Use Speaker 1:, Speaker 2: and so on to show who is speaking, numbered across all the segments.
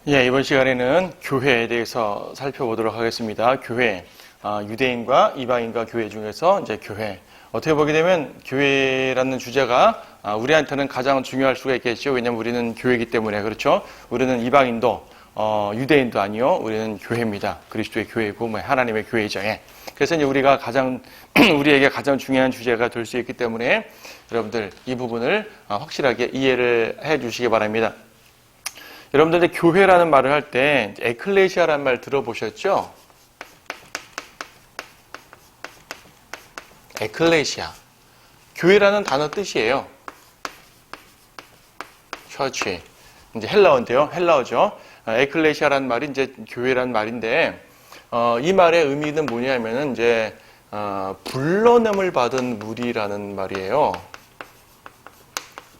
Speaker 1: 예, 이번 시간에는 교회에 대해서 살펴보도록 하겠습니다. 교회, 유대인과 이방인과 교회 중에서 이제 교회. 어떻게 보게 되면 교회라는 주제가 우리한테는 가장 중요할 수가 있겠죠. 왜냐하면 우리는 교회이기 때문에. 그렇죠. 우리는 이방인도 유대인도 아니요. 우리는 교회입니다. 그리스도의 교회고 하나님의 교회죠. 예. 그래서 이제 우리가 우리에게 가장 중요한 주제가 될 수 있기 때문에 여러분들 이 부분을 확실하게 이해를 해 주시기 바랍니다. 여러분들 이제 교회라는 말을 할 때 에클레시아라는 말 들어보셨죠? 에클레시아. 교회라는 단어 뜻이에요. 처치. 이제 헬라어인데요. 헬라어죠. 에클레시아라는 말이 이제 교회라는 말인데, 이 말의 의미는 뭐냐면은 이제, 불러냄을 받은 무리라는 말이에요.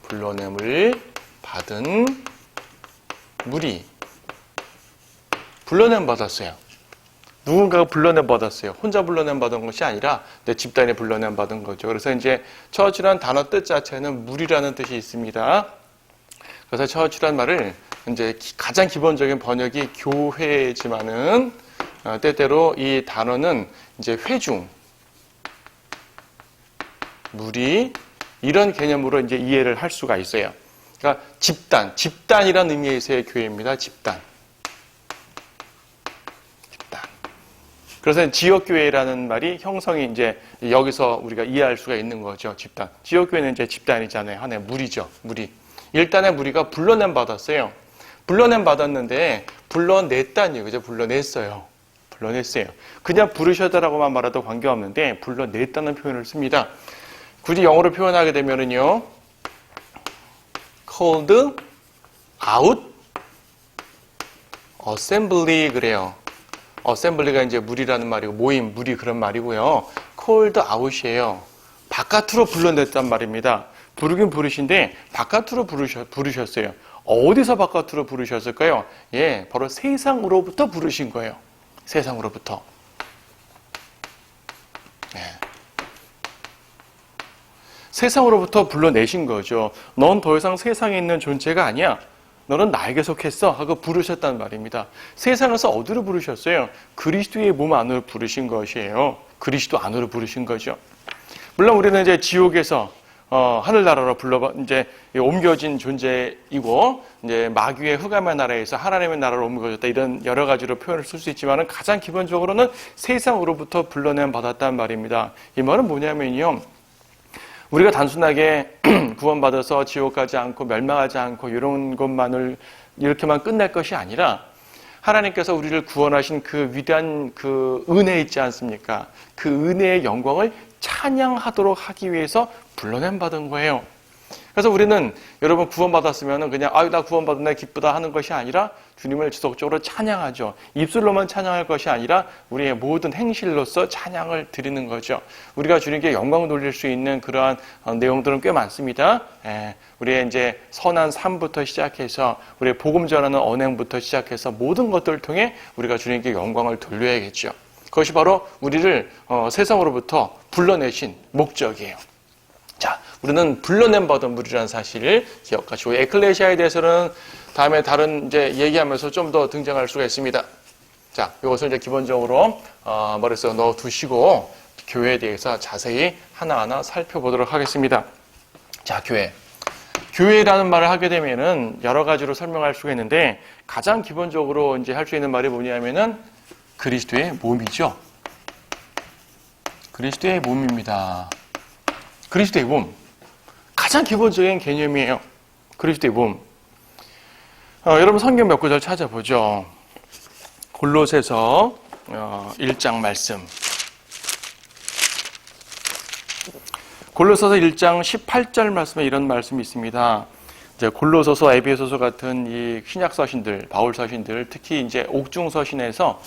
Speaker 1: 불러냄을 받은 무리. 불러냄 받았어요. 누군가가 불러냄 받았어요. 혼자 불러냄 받은 것이 아니라 내 집단이 불러냄 받은 거죠. 그래서 이제 처치라는 단어 뜻 자체는 무리라는 뜻이 있습니다. 그래서 처치라는 말을 이제 가장 기본적인 번역이 교회지만은 때때로 이 단어는 이제 회중, 무리 이런 개념으로 이제 이해를 할 수가 있어요. 그러니까 집단이라는 의미에서의 교회입니다. 집단. 그래서 지역교회라는 말이 형성이 이제 여기서 우리가 이해할 수가 있는 거죠. 집단. 지역교회는 이제 집단이잖아요. 하나의 무리죠. 무리. 일단의 무리가 불러냄 받았어요. 불러냄 받았는데 불러냈다니요. 그죠? 불러냈어요. 그냥 부르셔다라고만 말해도 관계없는데 불러냈다는 표현을 씁니다. 굳이 영어로 표현하게 되면은요. called out assembly 그래요. assembly가 이제 무리라는 말이고 모임, 무리 그런 말이고요. called out이에요. 바깥으로 불러냈단 말입니다. 부르긴 부르신데 바깥으로 부르셨어요. 어디서 바깥으로 부르셨을까요? 예, 바로 세상으로부터 부르신 거예요. 세상으로부터. 예. 세상으로부터 불러내신 거죠. 넌 더 이상 세상에 있는 존재가 아니야. 너는 나에게 속했어 하고 부르셨단 말입니다. 세상에서 어디로 부르셨어요? 그리스도의 몸 안으로 부르신 것이에요. 그리스도 안으로 부르신 거죠. 물론 우리는 이제 지옥에서 하늘나라로 이제 옮겨진 존재이고 이제 마귀의 흑암의 나라에서 하나님의 나라로 옮겨졌다 이런 여러 가지로 표현을 쓸 수 있지만은 가장 기본적으로는 세상으로부터 불러냄 받았단 말입니다. 이 말은 뭐냐면요. 우리가 단순하게 구원받아서 지옥 가지 않고 멸망하지 않고 이런 것만을 이렇게만 끝낼 것이 아니라 하나님께서 우리를 구원하신 그 위대한 그 은혜 있지 않습니까? 그 은혜의 영광을 찬양하도록 하기 위해서 불러냄 받은 거예요. 그래서 우리는 여러분 구원받았으면 그냥 나 구원받았네 기쁘다 하는 것이 아니라 주님을 지속적으로 찬양하죠. 입술로만 찬양할 것이 아니라 우리의 모든 행실로서 찬양을 드리는 거죠. 우리가 주님께 영광 돌릴 수 있는 그러한 내용들은 꽤 많습니다. 우리의 이제 선한 삶부터 시작해서 우리의 복음 전하는 언행부터 시작해서 모든 것들을 통해 우리가 주님께 영광을 돌려야겠죠. 그것이 바로 우리를 세상으로부터 불러내신 목적이에요. 자, 우리는 불러냄 받은 무리라는 사실을 기억하시고 에클레시아에 대해서는 다음에 다른 이제 얘기하면서 좀 더 등장할 수가 있습니다. 자, 이것을 이제 기본적으로 머릿속에 넣어 두시고 교회에 대해서 자세히 하나하나 살펴보도록 하겠습니다. 자, 교회라는 말을 하게 되면은 여러 가지로 설명할 수가 있는데 가장 기본적으로 이제 할 수 있는 말이 뭐냐면은 그리스도의 몸이죠. 그리스도의 몸입니다. 그리스도의 몸. 가장 기본적인 개념이에요. 그리스도의 몸. 여러분 성경 몇 구절 찾아보죠. 골로새서 1장 말씀. 골로새서 1장 18절 말씀에 이런 말씀이 있습니다. 이제 골로서서, 에베소서 같은 이 신약 서신들, 바울 서신들, 특히 이제 옥중 서신에서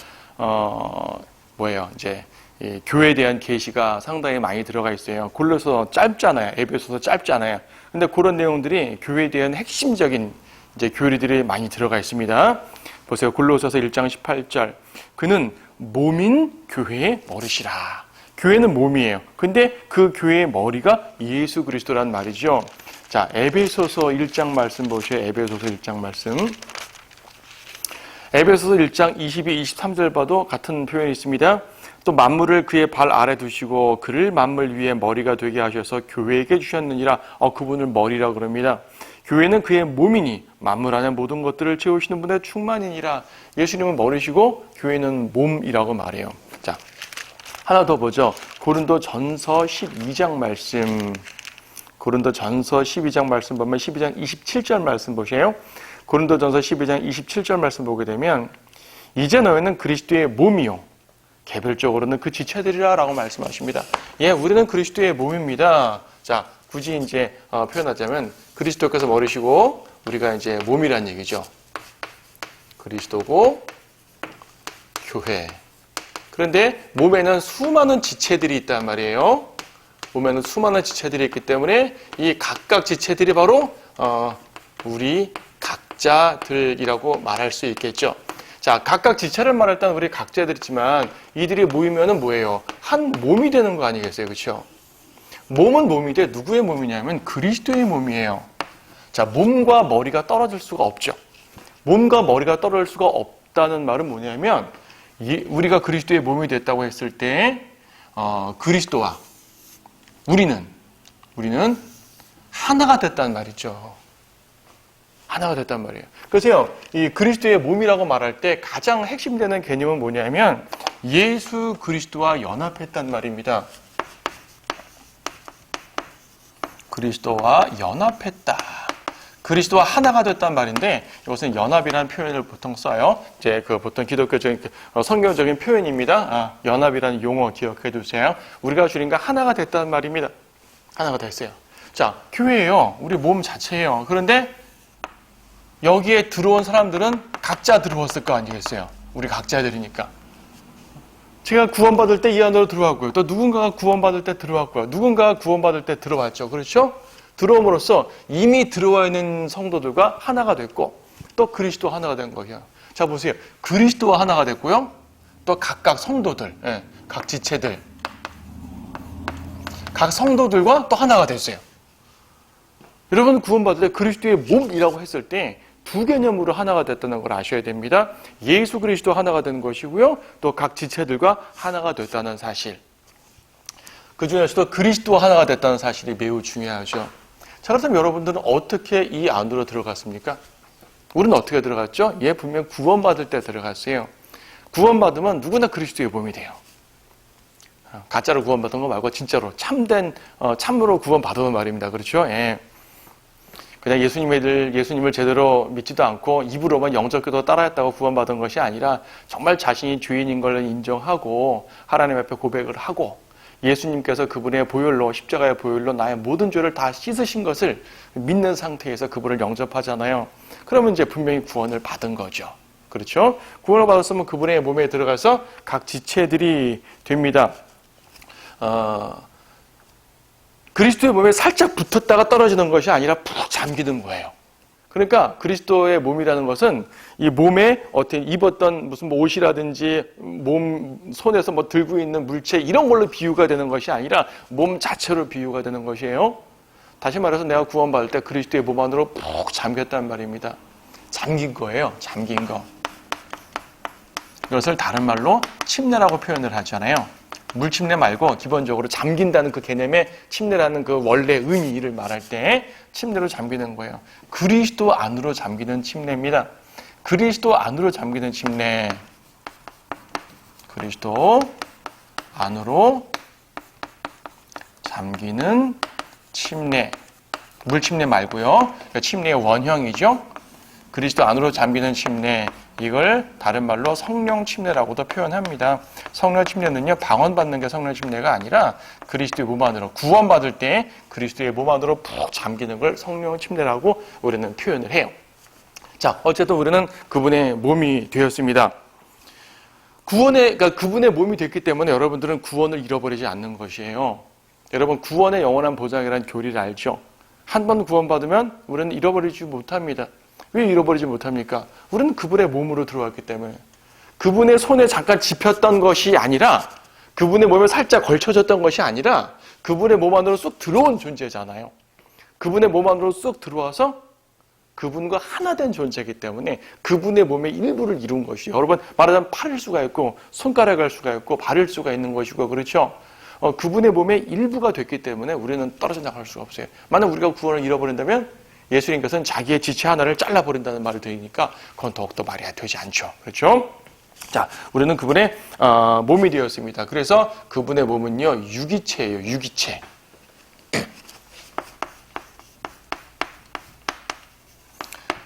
Speaker 1: 이제 이 교회에 대한 계시가 상당히 많이 들어가 있어요. 골로서 짧잖아요. 에베소서 짧잖아요. 근데 그런 내용들이 교회에 대한 핵심적인 이제 교리들이 많이 들어가 있습니다. 보세요. 골로서서 1장 18절. 그는 몸인 교회의 머리시라. 교회는 몸이에요. 근데 그 교회의 머리가 예수 그리스도란 말이죠. 자, 에베소서 1장 말씀 보세요. 에베소서 1장 말씀. 에베소서 1장 22, 23절 봐도 같은 표현이 있습니다. 또 만물을 그의 발 아래 두시고 그를 만물 위에 머리가 되게 하셔서 교회에게 주셨느니라. 그분을 머리라 그럽니다. 교회는 그의 몸이니 만물 안에 모든 것들을 채우시는 분의 충만이니라. 예수님은 머리시고 교회는 몸이라고 말해요. 자, 하나 더 보죠. 고린도전서 12장 말씀. 고린도전서 12장 말씀 보면 12장 27절 말씀 보세요. 고린도전서 12장 27절 말씀 보게 되면 이제 너희는 그리스도의 몸이요 개별적으로는 그 지체들이라 라고 말씀하십니다. 예, 우리는 그리스도의 몸입니다. 자, 굳이 이제 표현하자면 그리스도께서 머리시고 우리가 이제 몸이란 얘기죠. 그리스도고 교회. 그런데 몸에는 수많은 지체들이 있단 말이에요. 몸에는 수많은 지체들이 있기 때문에 이 각각 지체들이 바로 우리 각자들이라고 말할 수 있겠죠. 자, 각각 지체를 말할 때는 우리 각자들이지만 이들이 모이면은 뭐예요? 한 몸이 되는 거 아니겠어요? 그렇죠? 몸은 몸인데 누구의 몸이냐면 그리스도의 몸이에요. 자, 몸과 머리가 떨어질 수가 없죠. 몸과 머리가 떨어질 수가 없다는 말은 뭐냐면 우리가 그리스도의 몸이 됐다고 했을 때 그리스도와 우리는 하나가 됐다는 말이죠. 하나가 됐단 말이에요. 그래서요, 이 그리스도의 몸이라고 말할 때 가장 핵심되는 개념은 뭐냐면 예수 그리스도와 연합했단 말입니다. 그리스도와 연합했다. 그리스도와 하나가 됐단 말인데 이것은 연합이라는 표현을 보통 써요. 이제 보통 기독교적인 성경적인 표현입니다. 연합이라는 용어 기억해 두세요. 우리가 주님과 하나가 됐다는 말입니다. 하나가 됐어요. 자, 교회예요. 우리 몸 자체예요. 그런데 여기에 들어온 사람들은 각자 들어왔을 거 아니겠어요? 우리 각자들이니까. 제가 구원받을 때 이 안으로 들어왔고요. 또 누군가가 구원받을 때 들어왔고요. 누군가가 구원받을 때 들어왔죠. 그렇죠? 들어옴으로써 이미 들어와 있는 성도들과 하나가 됐고 또 그리스도 하나가 된 거예요. 자, 보세요. 그리스도와 하나가 됐고요. 또 각각 성도들, 각 지체들, 각 성도들과 또 하나가 됐어요. 여러분 구원받을 때 그리스도의 몸이라고 했을 때 두 개념으로 하나가 됐다는 걸 아셔야 됩니다. 예수 그리스도 하나가 된 것이고요. 또 각 지체들과 하나가 됐다는 사실. 그 중에서도 그리스도와 하나가 됐다는 사실이 매우 중요하죠. 자, 그렇다면 여러분들은 어떻게 이 안으로 들어갔습니까? 우리는 어떻게 들어갔죠? 분명 구원받을 때 들어갔어요. 구원받으면 누구나 그리스도의 몸이 돼요. 가짜로 구원받은 거 말고 진짜로 참으로 구원받은 말입니다. 그렇죠? 예. 그냥 예수님을 제대로 믿지도 않고 입으로만 영적기도 따라했다고 구원받은 것이 아니라 정말 자신이 죄인인 걸 인정하고 하나님 앞에 고백을 하고 예수님께서 그분의 보혈로 십자가의 보혈로 나의 모든 죄를 다 씻으신 것을 믿는 상태에서 그분을 영접하잖아요. 그러면 이제 분명히 구원을 받은 거죠. 그렇죠? 구원을 받았으면 그분의 몸에 들어가서 각 지체들이 됩니다. 그리스도의 몸에 살짝 붙었다가 떨어지는 것이 아니라 푹 잠기는 거예요. 그러니까 그리스도의 몸이라는 것은 이 몸에 입었던 무슨 옷이라든지 손에서 들고 있는 물체 이런 걸로 비유가 되는 것이 아니라 몸 자체로 비유가 되는 것이에요. 다시 말해서 내가 구원받을 때 그리스도의 몸 안으로 푹 잠겼단 말입니다. 잠긴 거예요. 잠긴 거. 이것을 다른 말로 침례라고 표현을 하잖아요. 물침례 말고 기본적으로 잠긴다는 그 개념의 침례라는 그 원래 의미를 말할 때 침례로 잠기는 거예요. 그리스도 안으로 잠기는 침례입니다. 그리스도 안으로 잠기는 침례. 그리스도 안으로 잠기는 침례. 물침례 말고요. 침례의 원형이죠. 그리스도 안으로 잠기는 침례. 이걸 다른 말로 성령 침례라고도 표현합니다. 성령 침례는요, 방언받는 게 성령 침례가 아니라 그리스도의 몸 안으로, 구원받을 때 그리스도의 몸 안으로 푹 잠기는 걸 성령 침례라고 우리는 표현을 해요. 자, 어쨌든 우리는 그분의 몸이 되었습니다. 그러니까 그분의 몸이 됐기 때문에 여러분들은 구원을 잃어버리지 않는 것이에요. 여러분, 구원의 영원한 보장이라는 교리를 알죠? 한 번 구원받으면 우리는 잃어버리지 못합니다. 왜 잃어버리지 못합니까? 우리는 그분의 몸으로 들어왔기 때문에. 그분의 손에 잠깐 집혔던 것이 아니라, 그분의 몸에 살짝 걸쳐졌던 것이 아니라 그분의 몸 안으로 쑥 들어온 존재잖아요. 그분의 몸 안으로 쑥 들어와서 그분과 하나 된 존재이기 때문에 그분의 몸의 일부를 이룬 것이요. 여러분, 말하자면 팔일 수가 있고 손가락일 수가 있고 발일 수가 있는 것이고, 그렇죠? 그분의 몸의 일부가 됐기 때문에 우리는 떨어져 나갈 수가 없어요. 만약 우리가 구원을 잃어버린다면 예수님께서는 자기의 지체 하나를 잘라버린다는 말을 드리니까 그건 더욱더 말이 되지 않죠. 그렇죠? 자, 우리는 그분의 몸이 되었습니다. 그래서 그분의 몸은요, 유기체예요. 유기체.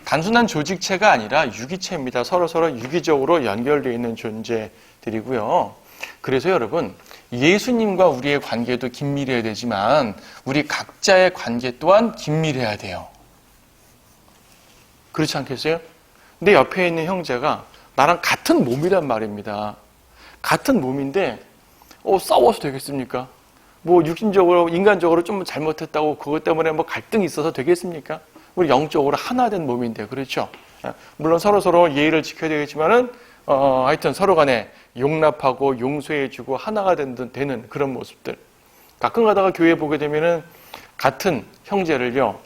Speaker 1: 단순한 조직체가 아니라 유기체입니다. 서로서로 유기적으로 연결되어 있는 존재들이고요. 그래서 여러분, 예수님과 우리의 관계도 긴밀해야 되지만 우리 각자의 관계 또한 긴밀해야 돼요. 그렇지 않겠어요? 내 옆에 있는 형제가 나랑 같은 몸이란 말입니다. 같은 몸인데 싸워서 되겠습니까? 뭐 육신적으로, 인간적으로 좀 잘못했다고 그것 때문에 뭐 갈등이 있어서 되겠습니까? 우리 영적으로 하나 된 몸인데, 그렇죠? 물론 서로서로 예의를 지켜야 되겠지만은 하여튼 서로 간에 용납하고 용서해주고 하나가 되는 그런 모습들. 가끔 가다가 교회에 보게 되면은 같은 형제를요,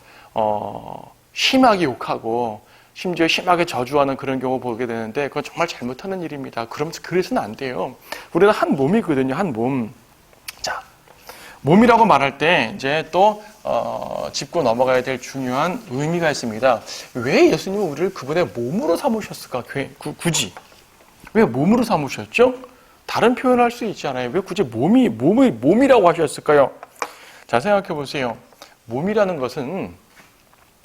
Speaker 1: 심하게 욕하고 심지어 심하게 저주하는 그런 경우 보게 되는데 그건 정말 잘못하는 일입니다. 그래서는 안 돼요. 우리는 한 몸이거든요, 한 몸. 자, 몸이라고 말할 때 이제 또 짚고 넘어가야 될 중요한 의미가 있습니다. 왜 예수님은 우리를 그분의 몸으로 삼으셨을까? 굳이. 왜 몸으로 삼으셨죠? 다른 표현할 수 있잖아요. 왜 굳이 몸이라고 하셨을까요? 자, 생각해 보세요. 몸이라는 것은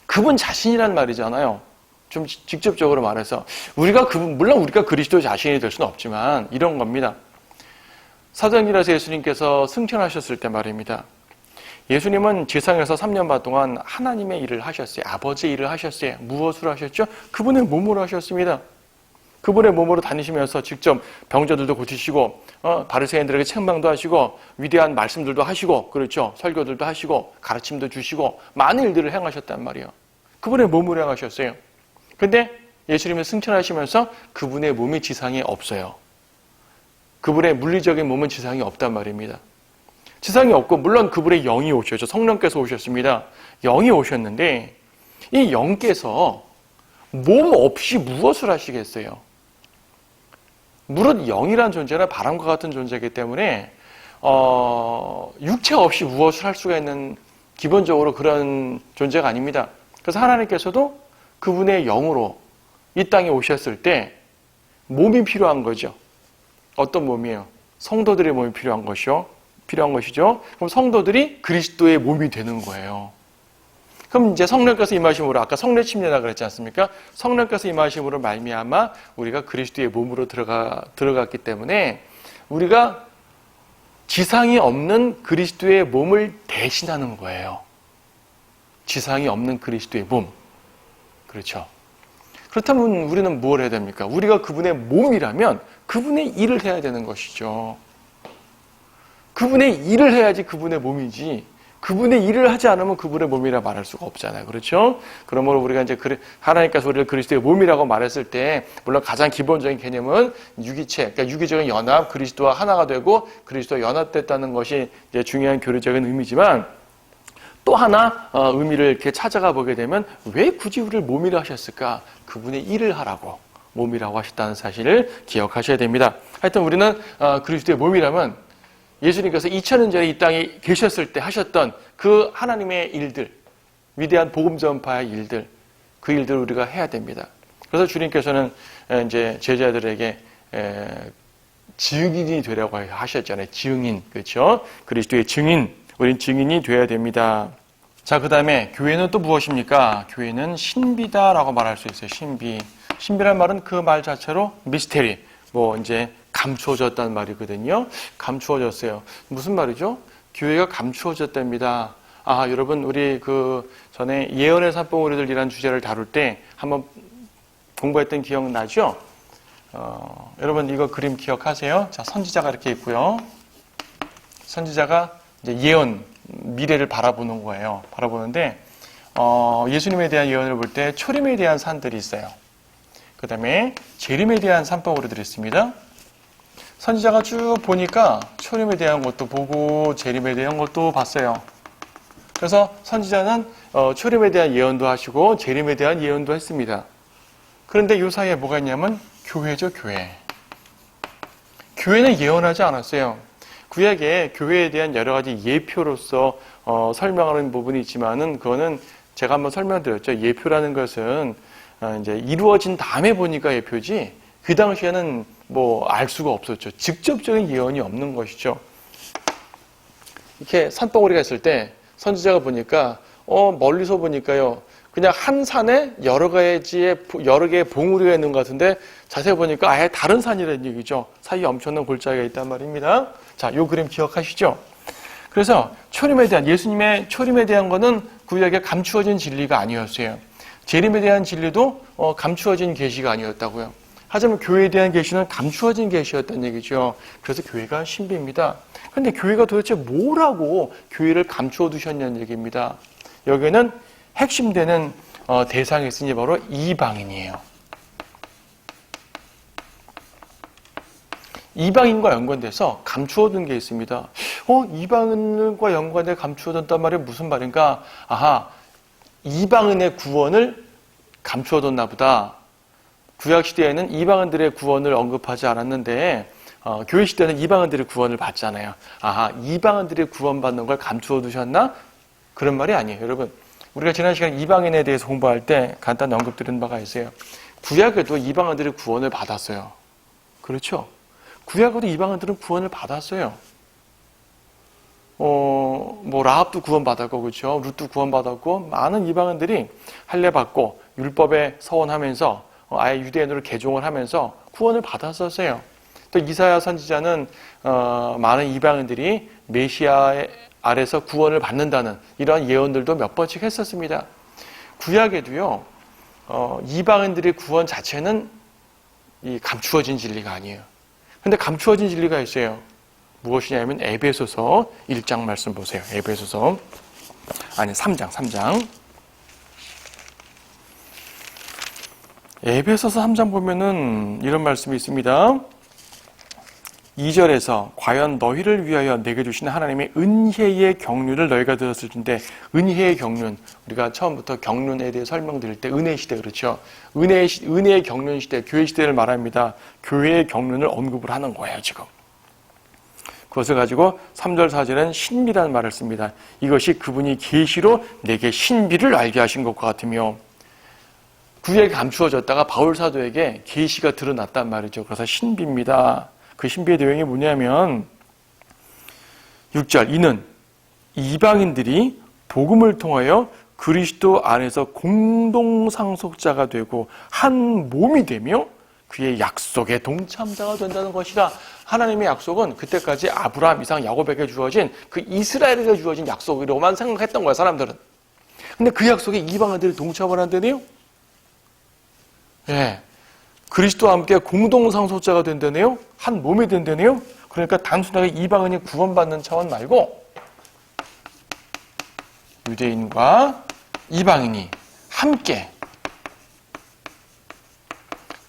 Speaker 1: 그분 자신이란 말이잖아요. 좀 직접적으로 말해서 물론 우리가 그리스도 자신이 될 수는 없지만 이런 겁니다. 사도행전에서 예수님께서 승천하셨을 때 말입니다. 예수님은 지상에서 3년 반 동안 하나님의 일을 하셨어요. 아버지의 일을 하셨어요. 무엇으로 하셨죠? 그분의 몸으로 하셨습니다. 그분의 몸으로 다니시면서 직접 병자들도 고치시고 바리새인들에게 책망도 하시고 위대한 말씀들도 하시고, 그렇죠? 설교들도 하시고 가르침도 주시고 많은 일들을 행하셨단 말이에요. 그분의 몸으로 행하셨어요. 근데 예수님은 승천하시면서 그분의 몸이 지상에 없어요. 그분의 물리적인 몸은 지상에 없단 말입니다. 지상에 없고 물론 그분의 영이 오셨죠. 성령께서 오셨습니다. 영이 오셨는데 이 영께서 몸 없이 무엇을 하시겠어요? 물론 영이란 존재는 바람과 같은 존재이기 때문에 육체 없이 무엇을 할 수가 있는 기본적으로 그런 존재가 아닙니다. 그래서 하나님께서도 그분의 영으로 이 땅에 오셨을 때 몸이 필요한 거죠. 어떤 몸이에요? 성도들의 몸이 필요한 것이죠. 그럼 성도들이 그리스도의 몸이 되는 거예요. 그럼 이제 성령께서 임하심으로, 아까 성례 침례라 그랬지 않습니까? 성령께서 임하심으로 말미암아 우리가 그리스도의 몸으로 들어갔기 때문에 우리가 지상이 없는 그리스도의 몸을 대신하는 거예요. 지상이 없는 그리스도의 몸. 그렇죠. 그렇다면 우리는 뭘 해야 됩니까? 우리가 그분의 몸이라면 그분의 일을 해야 되는 것이죠. 그분의 일을 해야지 그분의 몸이지, 그분의 일을 하지 않으면 그분의 몸이라 말할 수가 없잖아요. 그렇죠? 그러므로 우리가 이제 하나님께서 우리를 그리스도의 몸이라고 말했을 때, 물론 가장 기본적인 개념은 유기체, 그러니까 유기적인 연합, 그리스도와 하나가 되고 그리스도와 연합됐다는 것이 이제 중요한 교리적인 의미지만, 또 하나 의미를 이렇게 찾아가 보게 되면 왜 굳이 우리를 몸이라 하셨을까? 그분의 일을 하라고 몸이라고 하셨다는 사실을 기억하셔야 됩니다. 하여튼 우리는 그리스도의 몸이라면 예수님께서 2000년 전에 이 땅에 계셨을 때 하셨던 그 하나님의 일들, 위대한 복음 전파의 일들, 그 일들을 우리가 해야 됩니다. 그래서 주님께서는 이제 제자들에게 증인이 되라고 하셨잖아요. 증인, 그렇죠? 그리스도의 증인, 우린 증인이 되어야 됩니다. 자, 그 다음에 교회는 또 무엇입니까? 교회는 신비다라고 말할 수 있어요. 신비. 신비란 말은 그 말 자체로 미스테리, 이제 감추어졌다는 말이거든요. 감추어졌어요. 무슨 말이죠? 교회가 감추어졌답니다. 여러분, 우리 전에 예언의 산봉우리들이라는 주제를 다룰 때 한번 공부했던 기억 나죠? 여러분, 이거 그림 기억하세요? 자, 선지자가 이렇게 있고요. 선지자가 이제 예언, 미래를 바라보는 거예요. 바라보는데, 예수님에 대한 예언을 볼 때 초림에 대한 산들이 있어요. 그 다음에 재림에 대한 산봉우리들이 있습니다. 선지자가 쭉 보니까 초림에 대한 것도 보고 재림에 대한 것도 봤어요. 그래서 선지자는 초림에 대한 예언도 하시고 재림에 대한 예언도 했습니다. 그런데 이 사이에 뭐가 있냐면 교회죠, 교회. 교회는 예언하지 않았어요. 구약에 교회에 대한 여러 가지 예표로서 설명하는 부분이 있지만은 그거는 제가 한번 설명드렸죠. 예표라는 것은 이제 이루어진 다음에 보니까 예표지 그 당시에는 뭐 알 수가 없었죠. 직접적인 예언이 없는 것이죠. 이렇게 산덩어리가 있을 때 선지자가 보니까 멀리서 보니까요. 그냥 한 산에 여러 개의 봉우리가 있는 것 같은데 자세히 보니까 아예 다른 산이라는 얘기죠. 사이에 엄청난 골짜기가 있단 말입니다. 자, 요 그림 기억하시죠? 그래서 예수님의 초림에 대한 거는 구약에 감추어진 진리가 아니었어요. 재림에 대한 진리도 감추어진 계시가 아니었다고요. 하지만 교회에 대한 계시는 감추어진 계시였다는 얘기죠. 그래서 교회가 신비입니다. 그런데 교회가 도대체 뭐라고 교회를 감추어 두셨냐는 얘기입니다. 여기는 핵심되는 대상이 있으니 바로 이방인이에요. 이방인과 연관돼서 감추어둔 게 있습니다. 이방인과 연관돼 감추어둔단 말이 무슨 말인가? 아하, 이방인의 구원을 감추어뒀나 보다. 구약시대에는 이방인들의 구원을 언급하지 않았는데 교회시대는 이방인들의 구원을 받잖아요. 아하, 이방인들의 구원받는 걸 감추어두셨나? 그런 말이 아니에요. 여러분, 우리가 지난 시간 이방인에 대해서 공부할 때 간단히 언급드린 바가 있어요. 구약에도 이방인들의 구원을 받았어요. 그렇죠? 구약에도 이방인들은 구원을 받았어요. 라합도 구원받았고, 그렇죠? 룻도 구원받았고, 많은 이방인들이 할례받고, 율법에 서원하면서, 아예 유대인으로 개종을 하면서 구원을 받았었어요. 또 이사야 선지자는, 많은 이방인들이 메시아 아래서 구원을 받는다는 이런 예언들도 몇 번씩 했었습니다. 구약에도요, 이방인들의 구원 자체는 이 감추어진 진리가 아니에요. 근데 감추어진 진리가 있어요. 무엇이냐면 에베소서 1장 말씀 보세요. 에베소서 3장. 에베소서 3장 보면은 이런 말씀이 있습니다. 2절에서 과연 너희를 위하여 내게 주신 하나님의 은혜의 경륜을 너희가 들었을 텐데, 은혜의 경륜, 우리가 처음부터 경륜에 대해 설명드릴 때 은혜 시대, 그렇죠? 은혜의 경륜 시대, 교회 시대를 말합니다. 교회의 경륜을 언급을 하는 거예요, 지금. 그것을 가지고 3절 4절은 신비라는 말을 씁니다. 이것이 그분이 계시로 내게 신비를 알게 하신 것과 같으며, 구약에 감추어졌다가 바울 사도에게 계시가 드러났단 말이죠. 그래서 신비입니다. 그 신비의 내용이 뭐냐면 6절, 이는 이방인들이 복음을 통하여 그리스도 안에서 공동상속자가 되고 한 몸이 되며 그의 약속의 동참자가 된다는 것이라. 하나님의 약속은 그때까지 아브라함, 이삭, 야곱에게 주어진 그 이스라엘에게 주어진 약속이라고만 생각했던 거야, 사람들은. 근데 그 약속에 이방인들이 동참을 한다네요? 예. 그리스도와 함께 공동상속자가 된다네요? 한 몸이 된다네요? 그러니까 단순하게 이방인이 구원받는 차원 말고 유대인과 이방인이 함께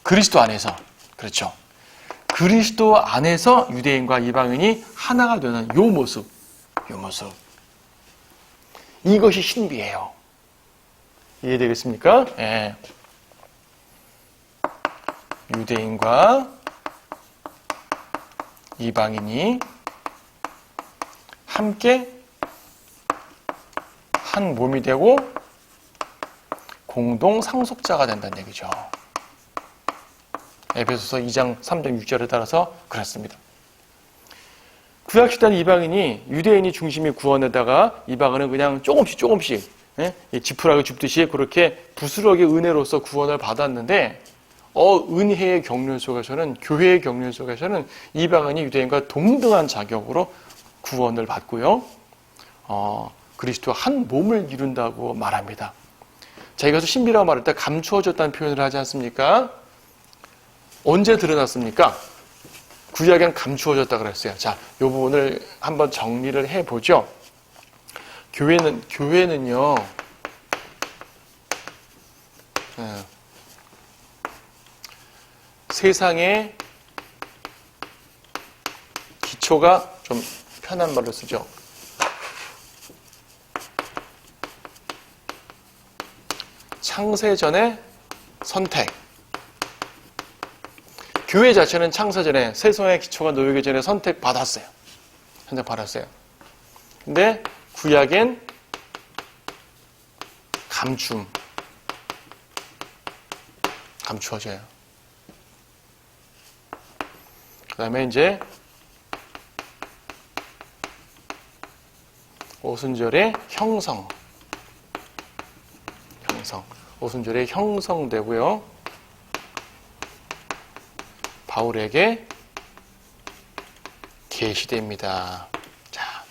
Speaker 1: 그리스도 안에서, 그렇죠? 그리스도 안에서 유대인과 이방인이 하나가 되는 요 모습. 이것이 신비예요. 이해되겠습니까? 예. 유대인과 이방인이 함께 한 몸이 되고 공동 상속자가 된다는 얘기죠. 에베소서 2장 3장 6절에 따라서 그렇습니다. 구약시대는 이방인이, 유대인이 중심이 구원에다가 이방인은 그냥 조금씩 지푸라기 줍듯이 그렇게 부스러기 은혜로서 구원을 받았는데, 은혜의 경륜 속에서는, 교회의 경륜 속에서는 이방인이 유대인과 동등한 자격으로 구원을 받고요. 그리스도와 한 몸을 이룬다고 말합니다. 자, 이것을 신비라고 말할 때 감추어졌다는 표현을 하지 않습니까? 언제 드러났습니까? 구약엔 감추어졌다 그랬어요. 자, 이 부분을 한번 정리를 해보죠. 교회는요, 세상의 기초가, 좀 편한 말로 쓰죠. 창세전의 선택. 교회 자체는 창세전에 세상의 기초가 놓이기 전에 선택받았어요. 선택받았어요. 근데 구약엔 감추어져요. 그 다음에 이제 오순절의 형성. 오순절의 형성되고요. 바울에게 계시됩니다. 자,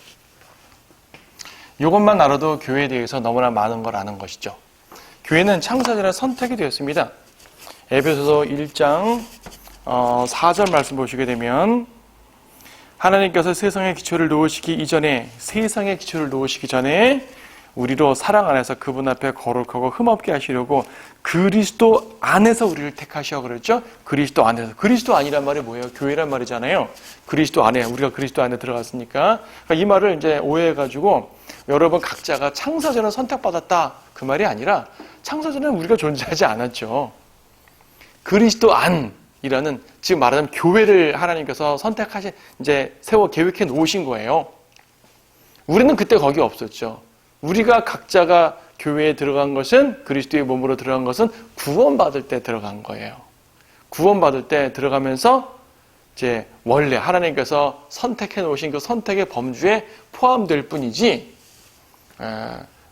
Speaker 1: 이것만 알아도 교회에 대해서 너무나 많은 걸 아는 것이죠. 교회는 창세전에 선택이 되었습니다. 에베소서 1장 4절 말씀 보시게 되면 하나님께서 세상의 기초를 놓으시기 이전에 세상의 기초를 놓으시기 전에 우리로 사랑 안에서 그분 앞에 거룩하고 흠없게 하시려고 그리스도 안에서 우리를 택하시어 그랬죠? 그리스도 안에서. 그리스도 안이란 말이 뭐예요? 교회란 말이잖아요. 그리스도 안에, 우리가 그리스도 안에 들어갔으니까. 그러니까 이 말을 이제 오해해가지고 여러분 각자가 창세전에 선택받았다. 그 말이 아니라 창세전에는 우리가 존재하지 않았죠. 그리스도 안이라는 지금 말하는 교회를 하나님께서 선택하신, 이제 세워 계획해 놓으신 거예요. 우리는 그때 거기 없었죠. 우리가 각자가 교회에 들어간 것은, 그리스도의 몸으로 들어간 것은 구원받을 때 들어간 거예요. 구원받을 때 들어가면서 이제 원래 하나님께서 선택해 놓으신 그 선택의 범주에 포함될 뿐이지,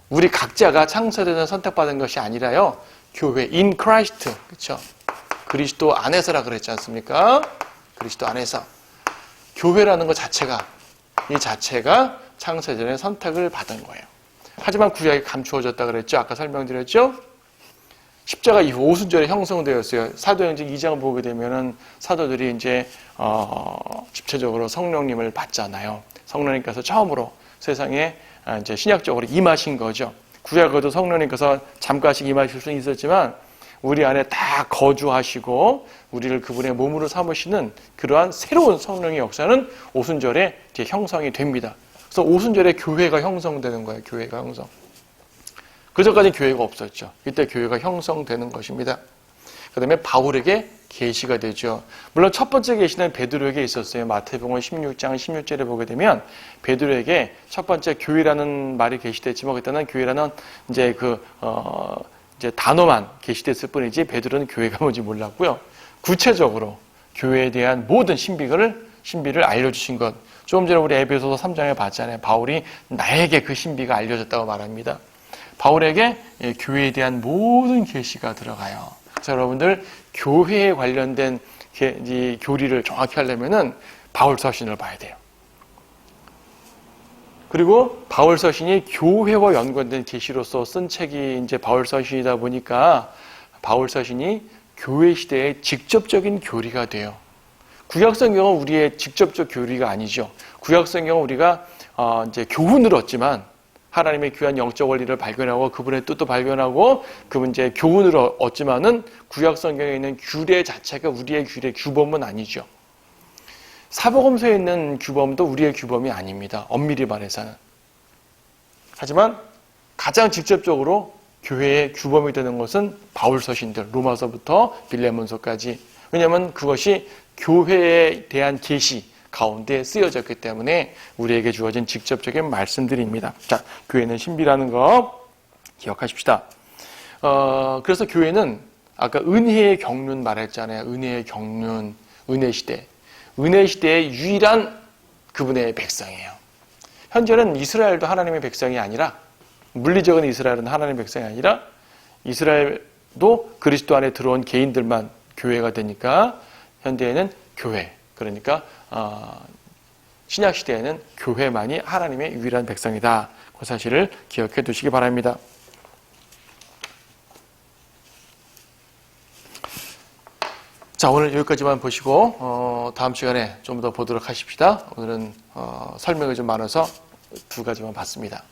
Speaker 1: 우리 각자가 창세전에 선택받은 것이 아니라요. 교회, in Christ. 그렇죠? 그리스도 안에서라 그랬지 않습니까? 그리스도 안에서. 교회라는 것 자체가, 이 자체가 창세전에 선택을 받은 거예요. 하지만 구약이 감추어졌다 그랬죠? 아까 설명드렸죠? 십자가 이후 오순절에 형성되었어요. 사도행전 2장을 보게 되면은 사도들이 이제 집체적으로 성령님을 받잖아요. 성령님께서 처음으로 세상에 이제 신약적으로 임하신 거죠. 구약에도 성령님께서 잠깐씩 임하실 수는 있었지만 우리 안에 다 거주하시고 우리를 그분의 몸으로 삼으시는 그러한 새로운 성령의 역사는 오순절에 이제 형성이 됩니다. 그래서 오순절에 교회가 형성되는 거예요. 교회가 형성. 그전까지 교회가 없었죠. 이때 교회가 형성되는 것입니다. 그 다음에 바울에게 계시가 되죠. 물론 첫 번째 계시는 베드로에게 있었어요. 마태복음 16장 16절에 보게 되면 베드로에게 첫 번째 교회라는 말이 계시됐지만 그때는 교회라는 이제 이제 단어만 계시됐을 뿐이지 베드로는 교회가 뭔지 몰랐고요. 구체적으로 교회에 대한 모든 신비를 알려주신 것. 좀 전에 우리 에베소서 3장에 봤잖아요. 바울이 나에게 그 신비가 알려졌다고 말합니다. 바울에게 교회에 대한 모든 계시가 들어가요. 그래서 여러분들 교회에 관련된 이 교리를 정확히 하려면은 바울 서신을 봐야 돼요. 그리고 바울 서신이 교회와 연관된 계시로서 쓴 책이 이제 바울 서신이다 보니까 바울 서신이 교회 시대의 직접적인 교리가 돼요. 구약 성경은 우리의 직접적 교리가 아니죠. 구약 성경은 우리가 이제 교훈을 얻지만 하나님의 귀한 영적 원리를 발견하고 그분의 뜻도 발견하고 그분 이제 교훈을 얻지만은 구약 성경에 있는 규례 자체가 우리의 규범은 아니죠. 사복음서에 있는 규범도 우리의 규범이 아닙니다. 엄밀히 말해서는. 하지만 가장 직접적으로 교회의 규범이 되는 것은 바울 서신들, 로마서부터 빌레몬서까지. 왜냐하면 그것이 교회에 대한 계시 가운데 쓰여졌기 때문에 우리에게 주어진 직접적인 말씀들입니다. 자, 교회는 신비라는 거 기억하십시다. 그래서 교회는 아까 은혜의 경륜 말했잖아요. 은혜의 경륜, 은혜 시대. 은혜 시대의 유일한 그분의 백성이에요. 현재는 이스라엘도 하나님의 백성이 아니라, 물리적인 이스라엘은 하나님의 백성이 아니라 이스라엘도 그리스도 안에 들어온 개인들만 교회가 되니까 현대에는 교회, 그러니까 신약 시대에는 교회만이 하나님의 유일한 백성이다. 그 사실을 기억해 두시기 바랍니다. 자, 오늘 여기까지만 보시고 다음 시간에 좀 더 보도록 하십시다. 오늘은 설명이 좀 많아서 두 가지만 봤습니다.